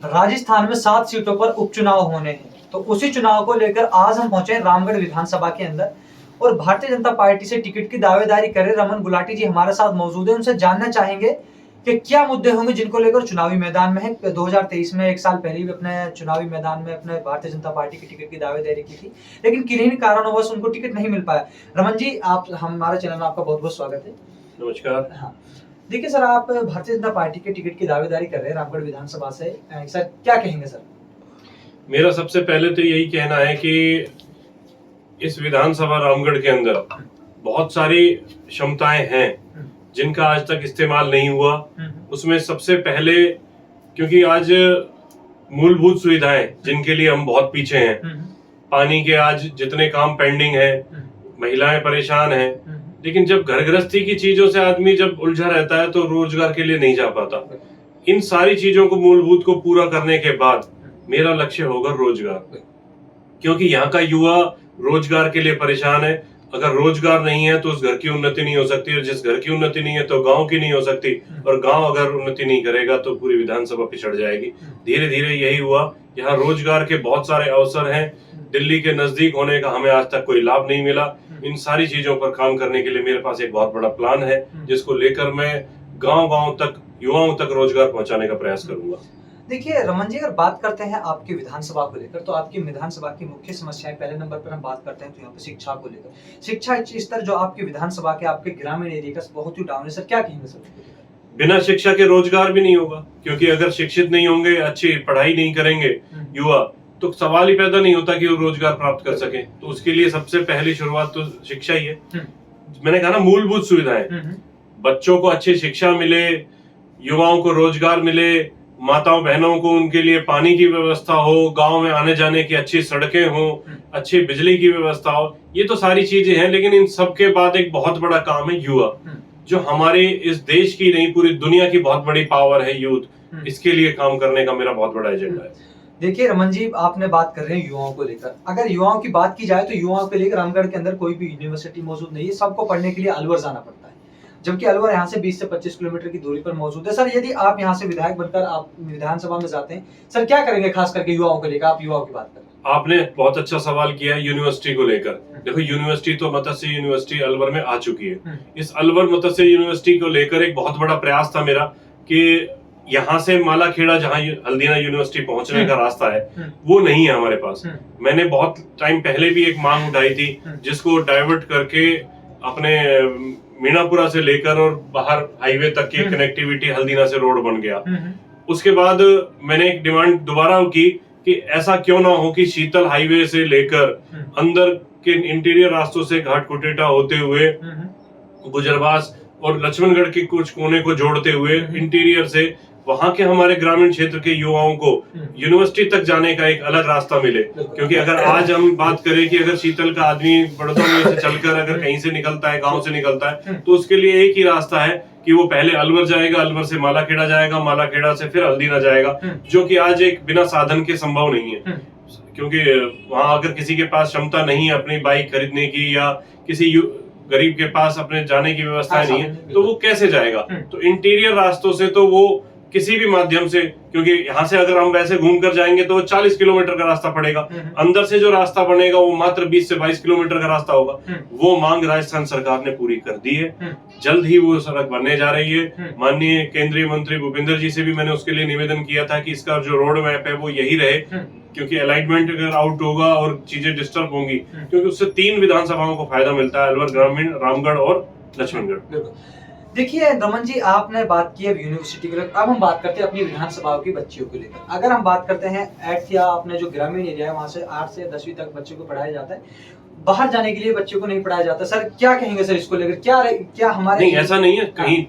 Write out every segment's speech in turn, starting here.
राजस्थान में 7 सीटों पर उपचुनाव होने हैं, तो उसी चुनाव को लेकर आज हम पहुंचे रामगढ़ विधानसभा के अंदर और भारतीय जनता पार्टी से टिकट की दावेदारी कर रहे रमन गुलाटी जी हमारे साथ मौजूद है। उनसे जानना चाहेंगे कि क्या मुद्दे होंगे जिनको लेकर चुनावी मैदान में है। 2023 में एक साल पहले भी अपने चुनावी मैदान में अपने भारतीय जनता पार्टी की टिकट की दावेदारी की थी, लेकिन किन्हीं कारणवश उनको टिकट नहीं मिल पाया। रमन जी, आप हमारे चैनल में आपका बहुत बहुत स्वागत है। नमस्कार। हाँ, देखिए सर, आप भारतीय जनता पार्टी के टिकट की दावेदारी कर रहे हैं रामगढ़ विधानसभा से, सर क्या कहेंगे सर? मेरा सबसे पहले तो यही कहना है कि इस विधानसभा रामगढ़ के अंदर बहुत सारी क्षमताएं हैं जिनका आज तक इस्तेमाल नहीं हुआ। उसमें सबसे पहले, क्योंकि आज मूलभूत सुविधाएं जिनके लिए हम बहुत पीछे हैं, पानी के आज जितने काम पेंडिंग है, महिलाएं परेशान हैं, लेकिन जब घर गृहस्थी की चीजों से आदमी जब उलझा रहता है तो रोजगार के लिए नहीं जा पाता। इन सारी चीजों को मूलभूत को पूरा करने के बाद मेरा लक्ष्य होगा रोजगार, क्योंकि यहाँ का युवा रोजगार के लिए परेशान है। अगर रोजगार नहीं है तो उस घर की उन्नति नहीं हो सकती, और जिस घर की उन्नति नहीं है तो गांव की नहीं हो सकती, और गांव अगर उन्नति नहीं करेगा तो पूरी विधानसभा पिछड़ जाएगी। धीरे धीरे यही हुआ। यहाँ रोजगार के बहुत सारे अवसर हैं। दिल्ली के नजदीक होने का हमें आज तक कोई लाभ नहीं मिला। इन सारी चीजों पर काम करने के लिए मेरे पास एक बहुत बड़ा प्लान है, जिसको लेकर मैं गांव-गांव तक, युवाओं तक रोजगार पहुंचाने का प्रयास करूंगा। देखिए रमन जी, अगर बात करते हैं आपकी विधानसभा को लेकर, तो आपकी विधानसभा की मुख्य समस्याएं पहले नंबर पर हम बात करते हैं तो यहाँ पे शिक्षा को लेकर, शिक्षा स्तर जो आपकी विधानसभा के आपके ग्रामीण एरिया का बहुत ही डाउन है सर, क्या कहेंगे सर? बिना शिक्षा के रोजगार भी नहीं होगा, क्योंकि अगर शिक्षित नहीं होंगे, अच्छी पढ़ाई नहीं करेंगे युवा, तो सवाल ही पैदा नहीं होता कि वो रोजगार प्राप्त कर सके। तो उसके लिए सबसे पहली शुरुआत तो शिक्षा ही है। मैंने कहा ना, मूलभूत सुविधाएं, बच्चों को अच्छी शिक्षा मिले, युवाओं को रोजगार मिले, माताओं बहनों को उनके लिए पानी की व्यवस्था हो, गांव में आने जाने की अच्छी सड़कें हो, अच्छी बिजली की व्यवस्था हो, ये तो सारी चीजें हैं। लेकिन इन सब के बाद एक बहुत बड़ा काम है युवा, जो हमारे इस देश की नहीं पूरी दुनिया की बहुत बड़ी पावर है यूथ। इसके लिए काम करने का मेरा बहुत बड़ा एजेंडा है। देखिए रमन जी, आपने बात कर रहे हैं युवाओं को लेकर। अगर युवाओं की बात की जाए तो युवाओं के लिए रामगढ़ के अंदर कोई भी यूनिवर्सिटी मौजूद नहीं है। सबको पढ़ने के लिए अलवर जाना पड़ता है, जबकि अलवर यहाँ से 20 से 25 किलोमीटर की दूरी पर मौजूद है। सर, यदि आप यहाँ से विधायक बनकर आप विधानसभा में जाते हैं, सर क्या करेंगे खास करके युवाओं को लेकर? आप युवाओं की बात करें। आपने बहुत अच्छा सवाल किया यूनिवर्सिटी को लेकर। देखो, यूनिवर्सिटी तो मत्स्य यूनिवर्सिटी अलवर में आ चुकी है। इस अलवर मत्स्य यूनिवर्सिटी को लेकर एक बहुत बड़ा प्रयास था मेरा कि यहाँ से मालाखेड़ा, जहाँ हल्दिया यूनिवर्सिटी पहुंचने का रास्ता है, वो नहीं है हमारे पास। मैंने बहुत टाइम पहले भी एक मांग उठाई थी, जिसको डाइवर्ट करके अपने मीनापुरा से लेकर और बाहर हाईवे तक की कनेक्टिविटी हल्दीना से रोड बन गया। उसके बाद मैंने एक डिमांड दोबारा की कि ऐसा क्यों ना हो कि शीतल हाईवे से लेकर अंदर के इंटीरियर रास्तों से घाटकोटेटा होते हुए गुजरवास और लक्ष्मणगढ़ के कुछ कोने को जोड़ते हुए इंटीरियर से वहां के हमारे ग्रामीण क्षेत्र के युवाओं को यूनिवर्सिटी तक जाने का एक अलग रास्ता मिले। क्योंकि अगर आज हम बात करें कि अगर शीतल का आदमी बड़ौदा में से चलकर अगर कहीं से निकलता है, गांव से निकलता है, तो उसके लिए एक ही रास्ता है कि वो पहले अलवर जाएगा, अलवर से मालाखेड़ा जाएगा, मालाखेड़ा से फिर हल्दीना जाएगा, जो कि आज एक बिना साधन के संभव नहीं है। क्योंकि वहां अगर किसी के पास क्षमता नहीं है अपनी बाइक खरीदने की, या किसी गरीब के पास अपने जाने की व्यवस्था नहीं है, तो वो कैसे जाएगा? तो इंटीरियर रास्तों से तो वो किसी भी माध्यम से, क्योंकि यहाँ से अगर हम वैसे घूम कर जाएंगे तो 40 किलोमीटर का रास्ता पड़ेगा, अंदर से जो रास्ता बनेगा वो मात्र 20 से 22 किलोमीटर का रास्ता होगा। वो मांग राजस्थान सरकार ने पूरी कर दी है। जल्द ही वो सड़क बनने जा रही है। माननीय केंद्रीय मंत्री भूपेंद्र जी से भी मैंने उसके लिए निवेदन किया था कि इसका जो रोड मैप है वो यही रहे, क्योंकि अलाइनमेंट अगर आउट होगा और चीजें डिस्टर्ब होंगी, क्योंकि उससे 3 विधानसभाओं को फायदा मिलता है, अलवर ग्रामीण, रामगढ़ और लक्ष्मणगढ़। देखिए रमन जी, आपने बात की है यूनिवर्सिटी के लिए। अब हम बात करते हैं अपनी विधानसभा की बच्चियों को लेकर। अगर हम बात करते हैं 8th या अपने जो ग्रामीण एरिया है वहां से 8 से 10वीं तक बच्चों को पढ़ाया जाता है, बाहर जाने के लिए बच्चों को नहीं पढ़ाया जाता। सर क्या कहेंगे सर इसको लेकर? क्या हमारे नहीं, ऐसा नहीं है। कहीं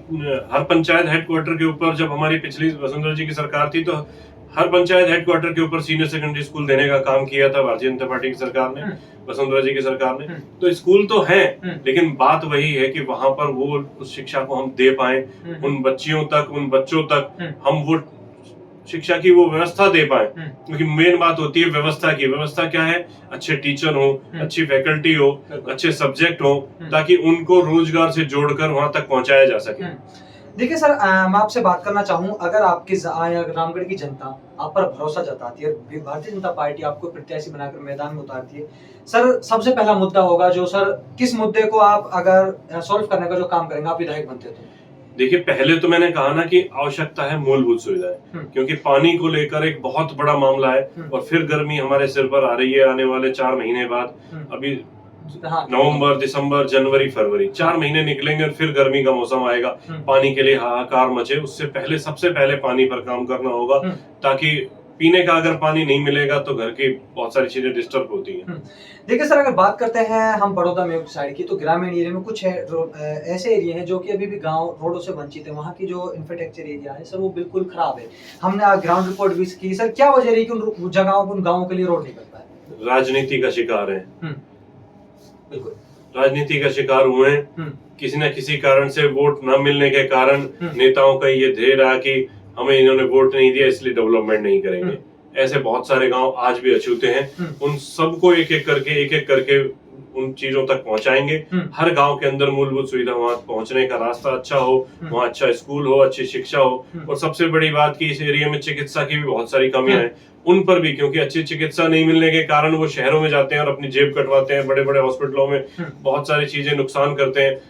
हर पंचायत हेडक्वार्टर के ऊपर, जब हमारी पिछली वसुंधरा जी की सरकार थी, तो हर पंचायत हेडक्वार्टर के ऊपर सीनियर सेकेंडरी स्कूल देने का काम किया था भारतीय जनता पार्टी की सरकार ने, वसुंधरा जी की सरकार ने। तो स्कूल तो है, लेकिन बात वही है कि वहां पर वो उस शिक्षा को हम दे पाए, उन बच्चियों तक, उन बच्चों तक हम वो शिक्षा की वो व्यवस्था दे पाए। क्योंकि मेन बात होती है व्यवस्था की। व्यवस्था क्या है? अच्छे टीचर हो, अच्छी फैकल्टी हो, अच्छे सब्जेक्ट हो, ताकि उनको रोजगार से जोड़कर वहां तक पहुंचाया जा सके। देखिए सर, मैं आपसे बात करना चाहूँ, अगर आपकी रामगढ़ की जनता आप पर भरोसा जताती है, भारतीय जनता पार्टी आपको प्रत्याशी बनाकर मैदान में उतारती है, सर सबसे पहला मुद्दा होगा जो सर किस मुद्दे को आप अगर सॉल्व करने का जो काम करेंगे आप विधायक बनते तो? देखिए, पहले तो मैंने कहा ना कि आवश्यकता है मूलभूत सुविधाएं, क्योंकि पानी को लेकर एक बहुत बड़ा मामला है और फिर गर्मी हमारे सिर पर आ रही है आने वाले 4 महीने बाद। अभी नवंबर, दिसंबर, जनवरी, फरवरी 4 महीने निकलेंगे और फिर गर्मी का मौसम आएगा। पानी के लिए हाहाकार मचे, उससे पहले सबसे पहले पानी पर काम करना होगा, ताकि पीने का अगर पानी नहीं मिलेगा तो घर की बहुत सारी चीजें डिस्टर्ब होती हैं। देखिए सर, अगर बात करते हैं हम बड़ौदा में साइड की, तो ग्रामीण एरिया में कुछ ऐसे एरिया हैं जो कि अभी भी गांव रोडों से वंचित है। वहाँ की जो इंफ्रास्ट्रक्चर एरिया है सर वो बिल्कुल खराब है। हमने ग्राउंड रिपोर्ट भी की सर, क्या वजह रही कि उन जगहों उन गाँवों के लिए रोड नहीं बन पाए? राजनीति का शिकार है, बिल्कुल राजनीति का शिकार हुए हैं। किसी न किसी कारण से वोट न मिलने के कारण नेताओं का ये ध्येय रहा कि हमें इन्होंने वोट नहीं दिया इसलिए डेवलपमेंट नहीं करेंगे। ऐसे बहुत सारे गांव आज भी अछूते हैं। उन सबको एक एक करके उन चीजों तक पहुंचाएंगे। हर गांव के अंदर मूलभूत सुविधा वहां पहुंचने का रास्ता अच्छा हो, वहां अच्छा स्कूल हो, अच्छी शिक्षा हो, और सबसे बड़ी बात कि इस एरिया में चिकित्सा की भी बहुत सारी कमियां हैं, उन पर भी, क्योंकि अच्छी चिकित्सा नहीं मिलने के कारण वो शहरों में जाते हैं और अपनी जेब कटवाते हैं, बड़े बड़े हॉस्पिटलों में बहुत सारी चीजें नुकसान करते हैं,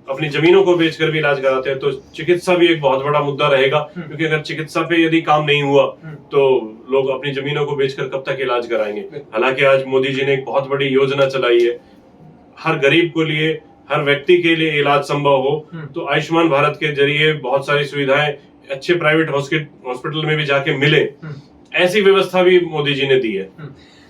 अपनी जमीनों को बेचकर भी इलाज कराते हैं। तो चिकित्सा भी एक बहुत बड़ा मुद्दा रहेगा, क्योंकि अगर चिकित्सा पे यदि काम नहीं हुआ तो लोग अपनी जमीनों को बेचकर कब तक इलाज कराएंगे। हालांकि आज मोदी जी ने एक बहुत बड़ी योजना चलाई है, हर गरीब को लिए, हर व्यक्ति के लिए इलाज संभव हो, तो आयुष्मान भारत के जरिए बहुत सारी सुविधाएं अच्छे प्राइवेट हॉस्पिटल में भी जाके मिले, ऐसी व्यवस्था भी मोदी जी ने दी है।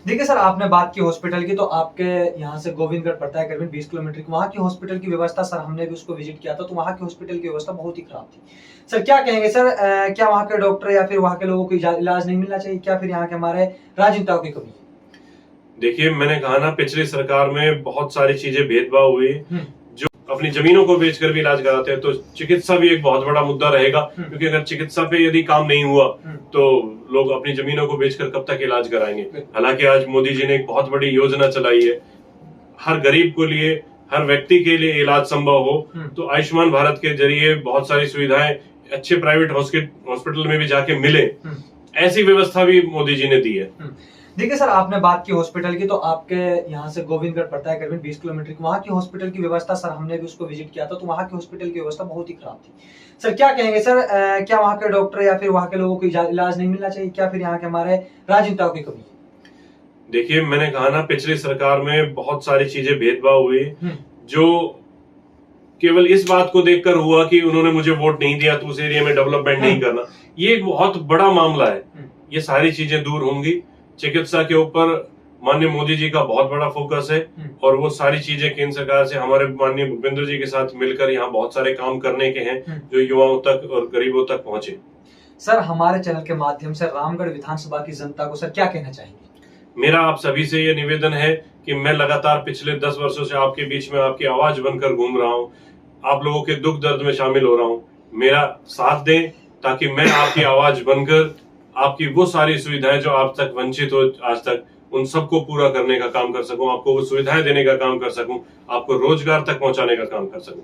देखिए सर, आपने बात की हॉस्पिटल की, तो आपके यहाँ से गोविंदगढ़ पड़ता है करीबन 20 किलोमीटर की। वहाँ की हॉस्पिटल की व्यवस्था सर हमने भी उसको विजिट किया था, तो वहाँ की हॉस्पिटल की व्यवस्था बहुत ही खराब थी। सर क्या कहेंगे सर, क्या वहाँ के डॉक्टर या फिर वहाँ के लोगों को इलाज नहीं मिलना चाहिए, क्या फिर यहाँ के हमारे राजनेताओं की कमी? देखिए, मैंने कहा ना, पिछली सरकार में बहुत सारी चीजें भेदभाव हुई, जो अपनी जमीनों को बेचकर भी इलाज कराते हैं। तो चिकित्सा भी एक बहुत बड़ा मुद्दा रहेगा, क्योंकि अगर चिकित्सा पे यदि काम नहीं हुआ तो लोग अपनी जमीनों को बेचकर कब तक इलाज कराएंगे। हालांकि आज मोदी जी ने एक बहुत बड़ी योजना चलाई है, हर गरीब को लिए, हर व्यक्ति के लिए इलाज संभव हो, तो आयुष्मान भारत के जरिए बहुत सारी सुविधाएं अच्छे प्राइवेट हॉस्पिटल में भी जाके मिले, ऐसी व्यवस्था भी मोदी जी ने दी है। देखिए सर, आपने बात की हॉस्पिटल की, तो आपके यहाँ से गोविंदगढ़ पड़ता है करीबन 20 किलोमीटर की। वहाँ की हॉस्पिटल की व्यवस्था सर हमने भी उसको विजिट किया था, तो वहाँ की हॉस्पिटल की व्यवस्था बहुत ही खराब थी। सर क्या कहेंगे सर, क्या वहाँ के डॉक्टर या फिर वहाँ के लोगों को इलाज नहीं मिलना चाहिए, क्या फिर यहाँ के हमारे राजनेताओं की कमी? देखिए, मैंने कहा ना, पिछली सरकार में बहुत सारी चीजें भेदभाव हुई, जो केवल इस बात को देखकर हुआ कि उन्होंने मुझे वोट नहीं दिया तो उस एरिया में डेवलपमेंट नहीं करना। ये एक बहुत बड़ा मामला है। ये सारी चीजें दूर होंगी। चिकित्सा के ऊपर माननीय मोदी जी का बहुत बड़ा फोकस है, और वो सारी चीजें केंद्र सरकार से हमारे माननीय भूपेंद्र जी के साथ मिलकर यहाँ बहुत सारे काम करने के हैं, जो युवाओं तक और गरीबों तक पहुंचे। सर हमारे चैनल के माध्यम से रामगढ़ विधानसभा की जनता को सर क्या कहना चाहेंगे? मेरा आप सभी से ये निवेदन है कि मैं लगातार पिछले 10 वर्षों से आपके बीच में आपकी आवाज बनकर घूम रहा हूँ, आप लोगों के दुख दर्द में शामिल हो रहा हूँ। मेरा साथ दें ताकि मैं आपकी आवाज बनकर आपकी वो सारी सुविधाएं जो आप तक वंचित हो आज तक, उन सबको पूरा करने का काम कर सकूं, आपको वो सुविधाएं देने का काम कर सकूं, आपको रोजगार तक पहुंचाने का काम कर सकूं।